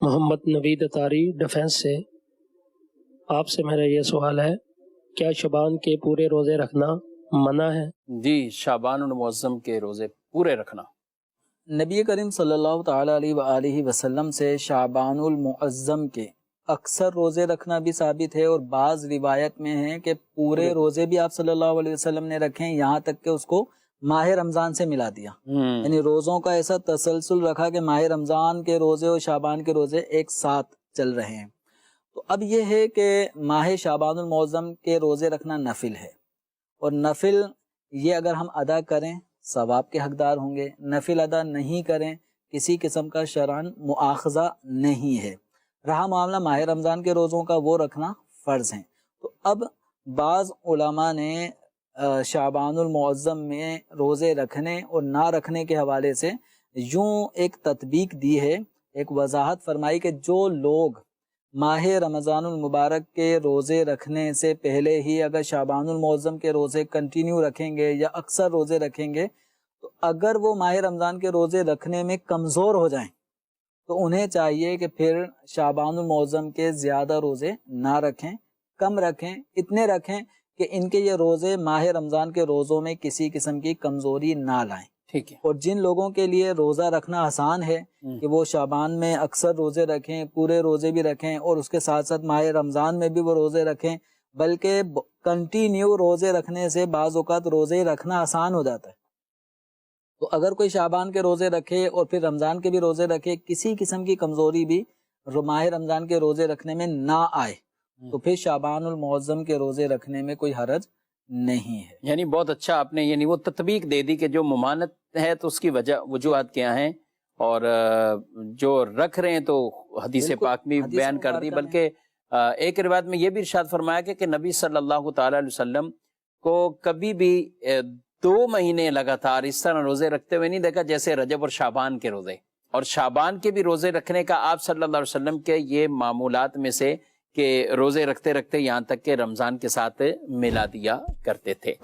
محمد نوید اتاری defence سے، آپ سے میرا یہ سوال ہے، کیا شعبان کے پورے روزے رکھنا منع ہے؟ جی، شعبان المعظم کے روزے پورے رکھنا۔ نبی کریم صلی اللہ تعالیٰ علیہ وآلہ وسلم سے شعبان المعظم کے اکثر روزے رکھنا بھی ثابت ہے، اور بعض روایت میں ہے کہ پورے روزے بھی آپ صلی اللہ علیہ وسلم نے رکھے ہیں، یہاں تک کہ اس کو ماہ رمضان سے ملا دیا، یعنی روزوں کا ایسا تسلسل رکھا کہ ماہ رمضان کے روزے اور شعبان کے روزے ایک ساتھ چل رہے ہیں۔ تو اب یہ ہے کہ ماہ شعبان المعظم کے روزے رکھنا نفل ہے، اور نفل یہ اگر ہم ادا کریں ثواب کے حقدار ہوں گے، نفل ادا نہیں کریں کسی قسم کا شرعاً مؤاخذہ نہیں ہے۔ رہا معاملہ ماہ رمضان کے روزوں کا، وہ رکھنا فرض ہیں۔ تو اب بعض علماء نے شعبان المعظم میں روزے رکھنے اور نہ رکھنے کے حوالے سے یوں ایک تطبیق دی ہے، ایک وضاحت فرمائی کہ جو لوگ ماہ رمضان المبارک کے روزے رکھنے سے پہلے ہی اگر شعبان المعظم کے روزے کنٹینیو رکھیں گے یا اکثر روزے رکھیں گے، تو اگر وہ ماہ رمضان کے روزے رکھنے میں کمزور ہو جائیں تو انہیں چاہیے کہ پھر شعبان المعظم کے زیادہ روزے نہ رکھیں، کم رکھیں، اتنے رکھیں کہ ان کے یہ روزے ماہ رمضان کے روزوں میں کسی قسم کی کمزوری نہ لائیں۔ ٹھیک ہے۔ اور جن لوگوں کے لیے روزہ رکھنا آسان ہے کہ وہ شعبان میں اکثر روزے رکھیں، پورے روزے بھی رکھیں، اور اس کے ساتھ ساتھ ماہ رمضان میں بھی وہ روزے رکھیں، بلکہ کنٹینیو روزے رکھنے سے بعض اوقات روزے رکھنا آسان ہو جاتا ہے۔ تو اگر کوئی شعبان کے روزے رکھے اور پھر رمضان کے بھی روزے رکھے، کسی قسم کی کمزوری بھی ماہ رمضان کے روزے رکھنے میں نہ آئے، تو پھر شعبان المعظم کے روزے رکھنے میں کوئی حرج نہیں ہے۔ یعنی بہت اچھا آپ نے یعنی وہ تطبیق دے دی کہ جو ممانت ہے تو اس کی وجوہات کیا ہیں، اور جو رکھ رہے ہیں تو حدیث پاک میں بیان کر دی، بلکہ ایک روایت میں یہ بھی ارشاد فرمایا کہ نبی صلی اللہ تعالیٰ علیہ وسلم کو کبھی بھی 2 مہینے لگاتار اس طرح روزے رکھتے ہوئے نہیں دیکھا جیسے رجب اور شعبان کے روزے، اور شعبان کے بھی روزے رکھنے کا آپ صلی اللہ علیہ وسلم کے یہ معمولات میں سے کہ روزے رکھتے رکھتے یہاں تک کہ رمضان کے ساتھ ملا دیا کرتے تھے۔